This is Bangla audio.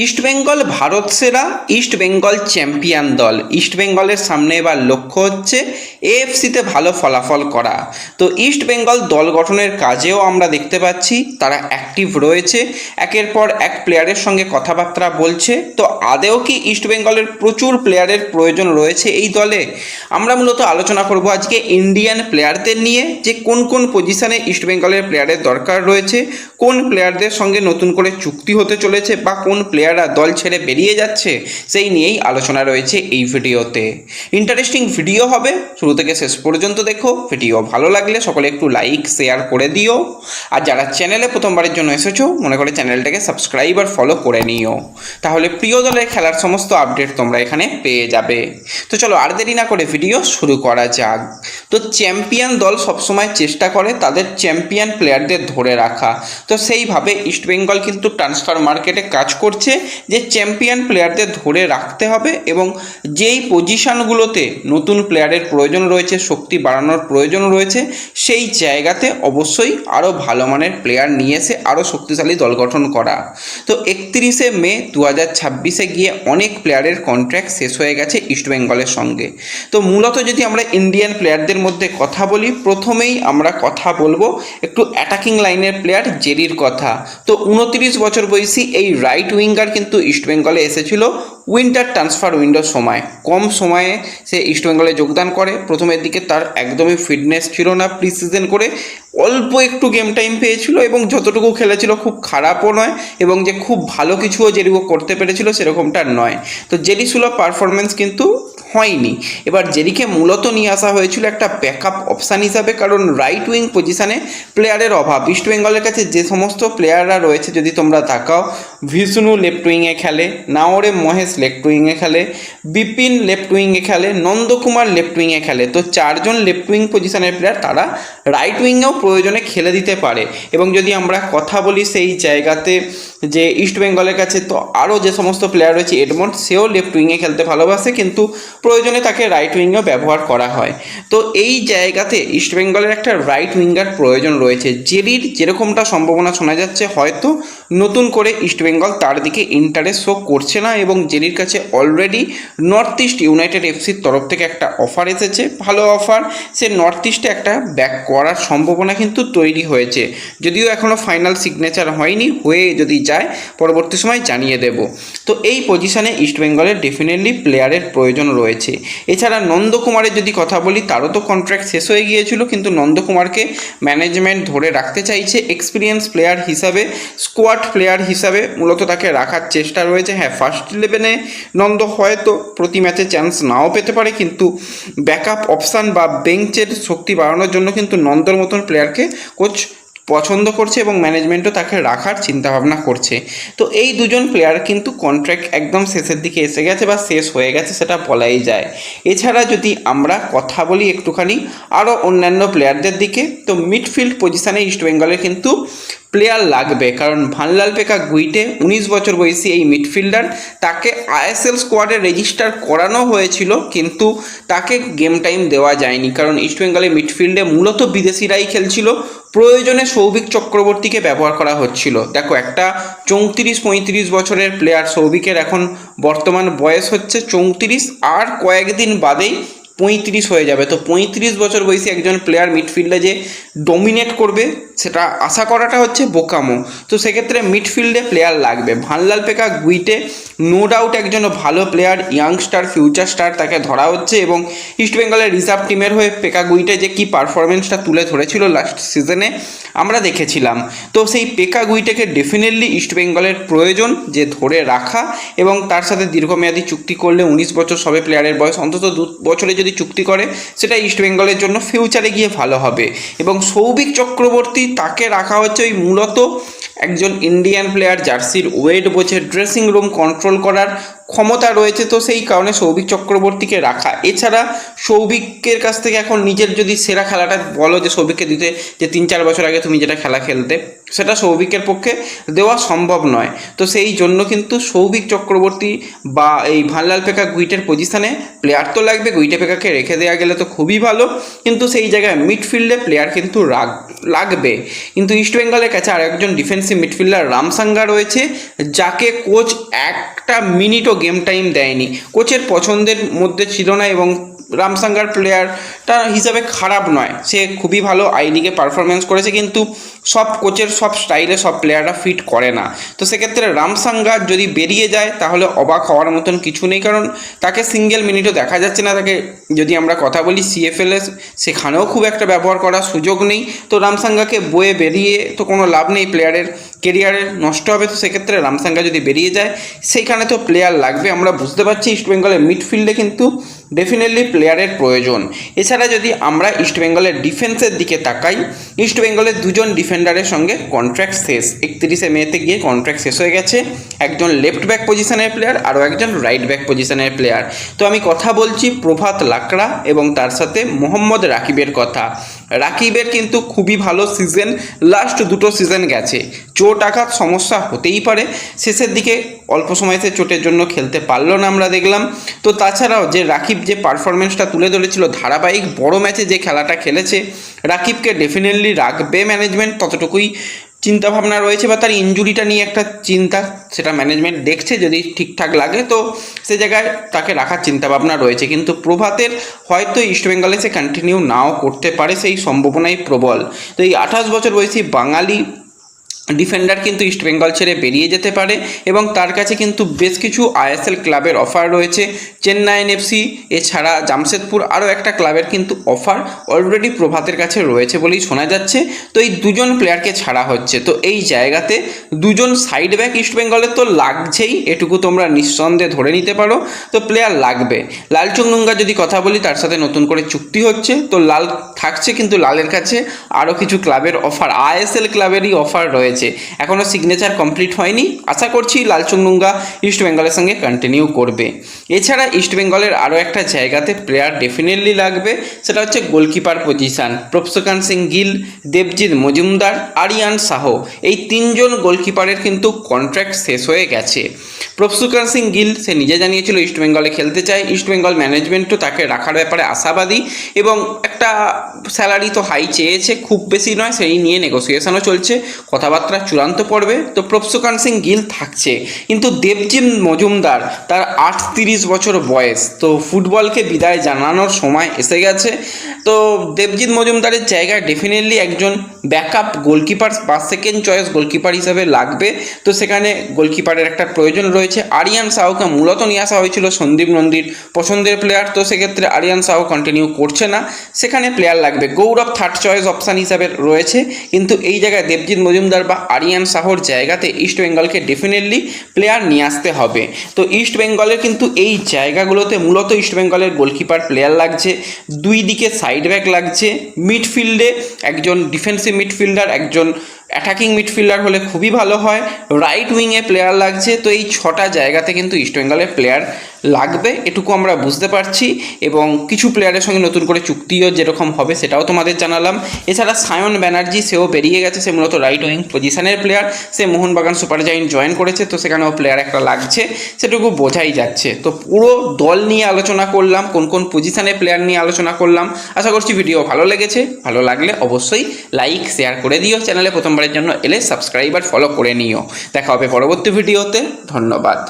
ইস্টবেঙ্গল ভারত সেরা ইস্টবেঙ্গল চ্যাম্পিয়ন দল। ইস্টবেঙ্গলের সামনে এবার লক্ষ্য হচ্ছে এএফসিতে ভালো ফলাফল করা। তো ইস্টবেঙ্গল দল গঠনের কাজেও আমরা দেখতে পাচ্ছি তারা অ্যাক্টিভ রয়েছে, একের পর এক প্লেয়ারের সঙ্গে কথাবার্তা বলছে। তো আদেও কি ইস্টবেঙ্গলের প্রচুর প্লেয়ারের প্রয়োজন রয়েছে এই দলে? আমরা মূলত আলোচনা করব আজকে ইন্ডিয়ান প্লেয়ারদের নিয়ে, যে কোন কোন পজিশনে ইস্টবেঙ্গলের প্লেয়ারের দরকার রয়েছে, কোন প্লেয়ারদের সঙ্গে নতুন করে চুক্তি হতে চলেছে বা কোন প্লেয়াররা দল ছেড়ে বেরিয়ে যাচ্ছে, সেই নিয়েই আলোচনা রয়েছে এই ভিডিওতে। ইন্টারেস্টিং ভিডিও হবে, শুরু থেকে শেষ পর্যন্ত দেখো। ভিডিও ভালো লাগলে সকলে একটু লাইক শেয়ার করে দিও, আর যারা চ্যানেলে প্রথমবারের জন্য এসেছো মনে করে চ্যানেলটাকে সাবস্ক্রাইব আর ফলো করে নিও, তাহলে প্রিয় দলের খেলার সমস্ত আপডেট তোমরা এখানে পেয়ে যাবে। তো চলো আর দেরি না করে ভিডিও শুরু করা যাক। তো চ্যাম্পিয়ন দল সবসময় চেষ্টা করে তাদের চ্যাম্পিয়ন প্লেয়ারদের ধরে রাখা। তো সেইভাবে ইস্টবেঙ্গল কিন্তু ট্রান্সফার মার্কেটে কাজ করছে যে চ্যাম্পিয়ন প্লেয়ারদের ধরে রাখতে হবে, এবং যেই পজিশনগুলোতে নতুন প্লেয়ারের প্রয়োজন রয়েছে, শক্তি বাড়ানোর প্রয়োজন রয়েছে, সেই জায়গাতে অবশ্যই আরও ভালো মানের প্লেয়ার নিয়ে এসে আরও শক্তিশালী দল গঠন করা। তো 31শে মে 2026-এ গিয়ে অনেক প্লেয়ারের কন্ট্রাক্ট শেষ হয়ে গেছে ইস্টবেঙ্গলের সঙ্গে। তো মূলত যদি আমরা ইন্ডিয়ান প্লেয়ারদের মধ্যে কথা বলি, প্রথমেই আমরা কথা বলবো একটু অ্যাটাকিং লাইনের প্লেয়ার জেরির কথা। তো 29 বছর বয়সী এই রাইট উইঙ্গার কিন্তু ইস্টবেঙ্গলে এসেছিল উইন্টার ট্রান্সফার উইন্ডোর সময়। কম সময়ে সে ইস্টবেঙ্গলে যোগদান করে। প্রথমের দিকে তার একদমই ফিটনেস ছিল না, প্রি সিজন করে অল্প একটু গেম টাইম পেয়েছিল, এবং যতটুকু খেলেছিল খুব খারাপও নয়, এবং যে খুব ভালো কিছুও জেরিও করতে পেরেছিল সেরকমটা নয়। তো জেরি সুলভ পারফরমেন্স কিন্তু হয়নি। এবার জেরিকে মূলত নিয়ে আসা হয়েছিল একটা ব্যাকআপ অপশান হিসাবে, কারণ রাইট উইং পজিশানে প্লেয়ারের অভাব। ইস্টবেঙ্গলের কাছে যে সমস্ত প্লেয়াররা রয়েছে যদি তোমরা তাকাও, ভিষ্ণু লেফট উইংয়ে খেলে, নাওরে মহেশ লেফট উইংয়ে খেলে, বিপিন লেফট উইংয়ে খেলে, নন্দকুমার লেফট উইংয়ে খেলে। তো চারজন লেফট উইং পজিশনের প্লেয়ার, তারা রাইট উইংয়েও প্রয়োজনে খেলে দিতে পারে। এবং যদি আমরা কথা বলি সেই জায়গাতে যে ইস্টবেঙ্গলের কাছে তো আরও যে সমস্ত প্লেয়ার রয়েছে, এডমন্ড সেও লেফট উইংয়ে খেলতে ভালোবাসে, কিন্তু প্রয়োজনে তাকে রাইট উইংয়েও ব্যবহার করা হয়। তো এই জায়গাতে ইস্টবেঙ্গলের একটা রাইট উইঙ্গার প্রয়োজন রয়েছে। জেরির যেরকমটা সম্ভাবনা শোনা যাচ্ছে, হয়তো নতুন করে ইস্টবেঙ্গল তার দিকে ইন্টারেস্ট শো করছে না, এবং জেরির কাছে অলরেডি নর্থ ইস্ট ইউনাইটেড এফসির তরফ থেকে একটা অফার এসেছে, ভালো অফার। সে নর্থ ইস্টে একটা ব্যাক করার সম্ভাবনা কিন্তু তৈরি হয়েছে, যদিও এখনও ফাইনাল সিগনেচার হয়নি। হয়ে যদি যায় পরবর্তী সময় জানিয়ে দেব। তো এই পজিশনে ইস্টবেঙ্গলের ডেফিনেটলি প্লেয়ারের প্রয়োজন রয়েছে। এছাড়া নন্দকুমারের যদি কথা বলি, তারও তো কন্ট্রাক্ট শেষ হয়ে গিয়েছিল, কিন্তু নন্দকুমারকে ম্যানেজমেন্ট ধরে রাখতে চাইছে এক্সপিরিয়েন্স প্লেয়ার হিসাবে, স্কোয়াড প্লেয়ার হিসাবে মূলত তাকে রাখার চেষ্টা রয়েছে। হ্যাঁ, ফার্স্ট ইলেভেনে নন্দ হয়তো প্রতি ম্যাচে চান্স নাও পেতে পারে, কিন্তু ব্যাকআপ অপশান বা বেঞ্চের শক্তি বাড়ানোর জন্য কিন্তু নন্দর মতন প্লেয়ারকে কোচ পছন্দ করছে, এবং ম্যানেজমেন্টও তাকে রাখার চিন্তাভাবনা করছে। তো এই দুজন প্লেয়ার কিন্তু কন্ট্রাক্ট একদম শেষের দিকে এসে গেছে বা শেষ হয়ে গেছে, সেটা বলাই যায়। এছাড়া যদি আমরা কথা বলি একটুখানি আরও অন্যান্য প্লেয়ারদের দিকে, তো মিডফিল্ড পজিশানে ইস্টবেঙ্গলের কিন্তু প্লেয়ার লাগবে, কারণ ভানলাল পেকা গুইটে 19 বছর বয়সী এই মিডফিল্ডার, তাকে আইএসএল স্কোয়াডে রেজিস্টার করানো হয়েছিল, কিন্তু তাকে গেম টাইম দেওয়া যায়নি, কারণ ইস্টবেঙ্গলের মিডফিল্ডে মূলত বিদেশিরাই খেলছিল। প্রয়োজনে সৌভিক চক্রবর্তীকে ব্যবহার করা হচ্ছিল। দেখো, একটা 34-35 বছরের প্লেয়ার, সৌভিকের এখন বর্তমান বয়স হচ্ছে 34, আর কয়েকদিন বাদেই 35 হয়ে যাবে। তো 35 বছর বয়সী একজন প্লেয়ার মিডফিল্ডে যে ডমিনেট করবে সেটা আশা করাটা হচ্ছে বোকামো। তো সেক্ষেত্রে মিডফিল্ডে প্লেয়ার লাগবে। ভানলাল পেকা গুইটে নো ডাউট একজন ভালো প্লেয়ার, ইয়াংস্টার, ফিউচার স্টার, তাকে ধরা হচ্ছে। এবং ইস্টবেঙ্গলের রিজার্ভ টিমের হয়ে পেকা গুইটে যে কী পারফরমেন্সটা তুলে ধরেছিল লাস্ট সিজনে আমরা দেখেছিলাম। তো সেই পেকা গুইটেকে ডেফিনেটলি ইস্টবেঙ্গলের প্রয়োজন যে ধরে রাখা, এবং তার সাথে দীর্ঘমেয়াদী চুক্তি করলে 19 বছর সবে প্লেয়ারের বয়স, অন্তত 2 বছরে যদি চুক্তি করে সেটা ইস্টবেঙ্গলের জন্য ফিউচারে গিয়ে ভালো হবে। এবং সৌভিক চক্রবর্তী, তাকে রাখা হচ্ছে ওই মূলত একজন ইন্ডিয়ান প্লেয়ার, জার্সির ওয়েট বোঝে, ড্রেসিং রুম কন্ট্রোল করার ক্ষমতা রয়েছে, তো সেই কারণে সৌভিক চক্রবর্তীকে রাখা। এছাড়া সৌভিকের কাছ থেকে এখন নিজের যদি সেরা খেলাটা বলো যে সৌভিককে দিতে, যে 3-4 বছর আগে তুমি যেটা খেলা খেলতে, সেটা সৌভিকের পক্ষে দেওয়া সম্ভব নয়। তো সেই জন্য কিন্তু সৌভিক চক্রবর্তী বা এই ভানলাল পেকা গুইটের পজিশানে প্লেয়ার তো লাগবে। গুইটে পেকাকে রেখে দেওয়া গেলে তো খুবই ভালো, কিন্তু সেই জায়গায় মিডফিল্ডে প্লেয়ার কিন্তু লাগবে। কিন্তু ইস্টবেঙ্গলের কাছে আর একজন ডিফেন্সিভ মিডফিল্ডার রামসাঙ্গা রয়েছে, যাকে কোচ একটা মিনিটও গেম টাইম দেয়নি। কোচের পছন্দের মধ্যে ছিল না, এবং রামসাঙ্গার প্লেয়ারটা হিসাবে খারাপ নয়, সে খুবই ভালো আই লিগে পারফরমেন্স করেছে, কিন্তু সব কোচের সব স্টাইলে সব প্লেয়াররা ফিট করে না। তো সেক্ষেত্রে রামসাঙ্গা যদি বেরিয়ে যায় তাহলে অবাক হওয়ার মতন কিছু নেই, কারণ তাকে সিঙ্গেল মিনিটও দেখা যাচ্ছে না। তাকে যদি আমরা কথা বলি CFL-এ, সেখানেও খুব একটা ব্যবহার করার সুযোগ নেই। তো রামসাঙ্গাকে বয়ে বেরিয়ে তো কোনো লাভ নেই, প্লেয়ারের কেরিয়ারে নষ্ট হবে। তো সেক্ষেত্রে রামসাঙ্গা যদি বেরিয়ে যায়, সেইখানে তো প্লেয়ার লাগবে। আমরা বুঝতে পারছি ইস্টবেঙ্গলের মিডফিল্ডে কিন্তু ডেফিনেটলি প্লেয়ারের প্রয়োজন। এছাড়া যদি আমরা ইস্টবেঙ্গলের ডিফেন্সের দিকে তাকাই, ইস্টবেঙ্গলের দুজন ডিফেন্ডারের সঙ্গে কন্ট্রাক্ট শেষ, 31শে মেতে গিয়ে কন্ট্রাক্ট শেষ হয়ে গেছে। একজন লেফট ব্যাক পজিশনের প্লেয়ার, আরও একজন রাইট ব্যাক পজিশনের প্লেয়ার। তো আমি কথা বলছি প্রভাত লাকড়া এবং তার সাথে মোহাম্মদ রাকিবের কথা। রাকিবের কিন্তু খুবই ভালো সিজন, লাস্ট 2টো সিজন গেছে। চোট আঘাত সমস্যা হতেই পারে, শেষের দিকে অল্প সময়তে চোটের জন্য খেলতে পারলো না আমরা দেখলাম। তো তাছাড়াও যে রাকিব যে পারফরমেন্সটা তুলে ধরেছিল ধারাবাহিক বড় ম্যাচে যে খেলাটা খেলেছে, রাকিবকে ডেফিনেটলি রাখবে ম্যানেজমেন্ট, ততটুকুই চিন্তাভাবনা রয়েছে। বা তার ইনজুরিটা নিয়ে একটা চিন্তা, সেটা ম্যানেজমেন্ট দেখছে, যদি ঠিকঠাক লাগে তো সে জায়গায় তাকে রাখার চিন্তাভাবনা রয়েছে। কিন্তু প্রভাতের হয়তো ইস্টবেঙ্গলে সে কন্টিনিউ নাও করতে পারে, সেই সম্ভাবনাই প্রবল। তো এই 28 বছর বয়সী বাঙালি ডিফেন্ডার কিন্তু ইস্টবেঙ্গল ছেড়ে বেরিয়ে যেতে পারে, এবং তার কাছে কিন্তু বেশ কিছু ISL ক্লাবের অফার রয়েছে। চেন্নাইন FC, এছাড়া জামশেদপুর, আরও একটা ক্লাবের কিন্তু অফার অলরেডি প্রভাতের কাছে রয়েছে বলেই শোনা যাচ্ছে। তো এই দুজন প্লেয়ারকে ছাড়া হচ্ছে, তো এই জায়গাতে দুজন সাইড ব্যাক ইস্টবেঙ্গলের তো লাগছেই, এটুকু তোমরা নিঃসন্দেহে ধরে নিতে পারো। তো প্লেয়ার লাগবে। লালচুংনুঙ্গা যদি কথা বলি, তার সাথে নতুন করে চুক্তি হচ্ছে, তো লাল থাকছে, কিন্তু লালের কাছে আরও কিছু ক্লাবের অফার, ISL ক্লাবেরই অফার রয়েছে। এখনও সিগনেচার কমপ্লিট হয়নি, আশা করছি লালচুংনুঙ্গা ইস্টবেঙ্গলের সঙ্গে কন্টিনিউ করবে। এছাড়া ইস্টবেঙ্গলের আরও একটা জায়গাতে প্লেয়ার ডেফিনেটলি লাগবে, সেটা হচ্ছে গোলকিপার পজিশান। প্রভসুকান সিং গিল, দেবজিৎ মজুমদার, আরিয়ান সাহ, এই 3জন গোলকিপারের কিন্তু কন্ট্রাক্ট শেষ হয়ে গেছে। প্রভসুকান সিং গিল সে নিজে জানিয়েছিল ইস্টবেঙ্গলে খেলতে চায়, ইস্টবেঙ্গল ম্যানেজমেন্টও তাকে রাখার ব্যাপারে আশাবাদী, এবং একটা স্যালারি তো হাই চেয়েছে, খুব বেশি নয়, সেই নিয়ে নেগোসিয়েশনও চলছে, কথাবার্তা চূড়ান্ত পর্বে। তো প্রভসুকান সিং গিল থাকছে, কিন্তু দেবজিৎ মজুমদার, তার 38 বছর বয়স, তো ফুটবলকে বিদায় জানানোর সময় এসে গেছে। তো দেবজিৎ মজুমদারের জায়গায় ডেফিনেটলি একজন ব্যাকআপ গোলকিপার বা সেকেন্ড চয়েস গোলকিপার হিসাবে লাগবে। তো সেখানে গোলকিপারের একটা প্রয়োজন রয়েছে। আরিয়ান সাহকে মূলত নিয়ে আসা হয়েছিল সন্দীপ নন্দীর পছন্দের প্লেয়ার, তো সেক্ষেত্রে আরিয়ান সাহ কন্টিনিউ করছে না, সেখানে প্লেয়ার লাগবে। গৌরব থার্ড চয়েস অপশান হিসাবে রয়েছে, কিন্তু এই জায়গায় দেবজিৎ মজুমদার বা আরিয়ান সাহর জায়গাতে ইস্টবেঙ্গলকে ডেফিনেটলি প্লেয়ার নিয়ে আসতে হবে। তো ইস্টবেঙ্গলের কিন্তু এই জায়গাগুলোতে মূলত ইস্টবেঙ্গলের গোলকিপার প্লেয়ার লাগছে, দুই দিকে সাইড ব্যাক লাগছে, মিডফিল্ডে একজন ডিফেন্সিভ মিডফিল্ডার, একজন অ্যাটাকিং মিডফিল্ডার হলে খুবই ভালো হয়, রাইট উইংয়ে প্লেয়ার লাগছে। তো এই 6টা জায়গাতে কিন্তু ইস্টবেঙ্গলের প্লেয়ার লাগবে, এটুকু আমরা বুঝতে পারছি। এবং কিছু প্লেয়ারের সঙ্গে নতুন করে চুক্তিও যেরকম হবে সেটাও তোমাদের জানালাম। এছাড়া সায়ন ব্যানার্জি, সেও বেরিয়ে গেছে, সে মূলত রাইট উইং পজিশনের প্লেয়ার, সে মোহনবাগান সুপার জায়েন্ট জয়েন করেছে, তো সেখানেও প্লেয়ার একটা লাগছে, সেটুকু বোঝাই যাচ্ছে। তো পুরো দল নিয়ে আলোচনা করলাম, কোন কোন পজিশনে প্লেয়ার নিয়ে আলোচনা করলাম। আশা করছি ভিডিও ভালো লেগেছে, ভালো লাগলে অবশ্যই লাইক শেয়ার করে দিও, চ্যানেলে প্রথমবারের জন্য এলে সাবস্ক্রাইব আর ফলো করে নিও। দেখা হবে পরবর্তী ভিডিওতে, ধন্যবাদ।